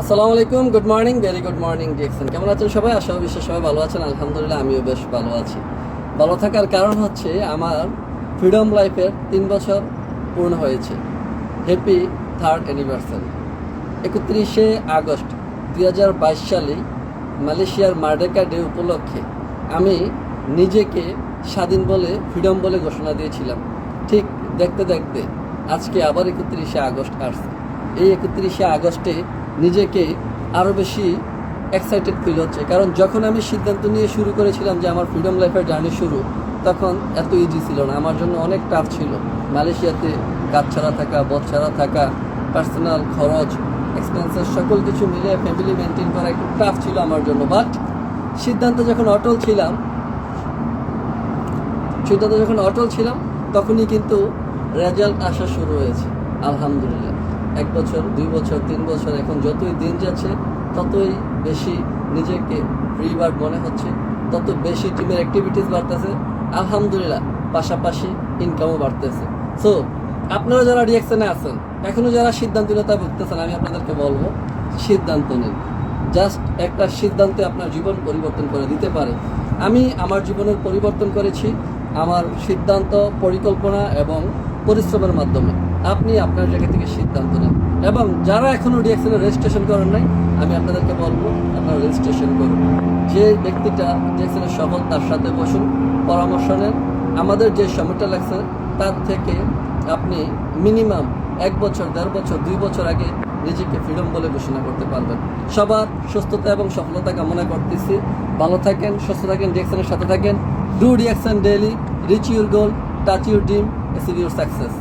আসসালামু আলাইকুম, good morning, very good morning DXN. কেমন আছেন সবাই? আশা করি বিশ্বাস সবাই ভালো আছেন। আলহামদুলিল্লাহ আমিও বেশ ভালো আছি। ভালো থাকার কারণ হচ্ছে আমার ফ্রিডম লাইফের 3 বছর পূর্ণ হয়েছে। Happy 3rd anniversary. 31শে আগস্ট 2022 সালে মালয়েশিয়ার মার্ডেকা ডে উপলক্ষে আমি নিজেকে স্বাধীন বলে, ফ্রিডম বলে ঘোষণা দিয়েছিলাম। ঠিক দেখতে দেখতে আজকে আবার 31শে আগস্ট আসছে। এই 31শে আগস্টে নিজেকে আরও বেশি এক্সাইটেড ফিল হচ্ছে, কারণ যখন আমি সিদ্ধান্ত নিয়ে শুরু করেছিলাম যে আমার ফ্রিডম লাইফের জার্নি শুরু, তখন এত ইজি ছিল না, আমার জন্য অনেক টাফ ছিল। মালয়েশিয়াতে কাজ ছাড়া থাকা, বস ছাড়া থাকা, পার্সোনাল খরচ, এক্সপেন্সেস সকল কিছু মিলে ফ্যামিলি মেনটেন করা একটু টাফ ছিল আমার জন্য। বাট সিদ্ধান্তে যখন অটল ছিলাম তখনই কিন্তু রেজাল্ট আসা শুরু হয়েছে। আলহামদুলিল্লাহ 1 বছর, 2 বছর, 3 বছর, এখন যতই দিন যাচ্ছে ততই বেশি নিজেকে ফ্রি বার্ড মনে হচ্ছে, তত বেশি টিমের অ্যাক্টিভিটিস বাড়তেছে। আলহামদুলিল্লাহ পাশাপাশি ইনকামও বাড়তেছে। সো আপনারা যারা রিঅ্যাকশনে আছেন, এখনও যারা সিদ্ধান্তহীনতায় ভুগতেছেন, আমি আপনাদেরকে বলবো সিদ্ধান্ত নিন। জাস্ট একটা সিদ্ধান্তে আপনার জীবন পরিবর্তন করে দিতে পারে। আমি আমার জীবনের পরিবর্তন করেছি আমার সিদ্ধান্ত, পরিকল্পনা এবং পরিশ্রমের মাধ্যমে। আপনি আপনার জায়গা থেকে সিদ্ধান্ত নেন, এবং যারা এখনও রিঅ্যাকশনে রেজিস্ট্রেশন করেন নাই, আমি আপনাদেরকে বলবো আপনারা রেজিস্ট্রেশন করুন। যে ব্যক্তিটা রিঅ্যাকশনে সফল, তার সাথে বসুন, পরামর্শ নেন। আমাদের যে সময়টা লাগছে তার থেকে আপনি মিনিমাম 1 বছর, 1.5 বছর, 2 বছর আগে নিজেকে ফ্রিডম বলে ঘোষণা করতে পারবেন। সবার সুস্থতা এবং সফলতা কামনা করতেছি। ভালো থাকেন, সুস্থ থাকেন, রিঅ্যাকশনের সাথে থাকেন। Do reaction daily, rich your goal, touch your dream, achieve your success.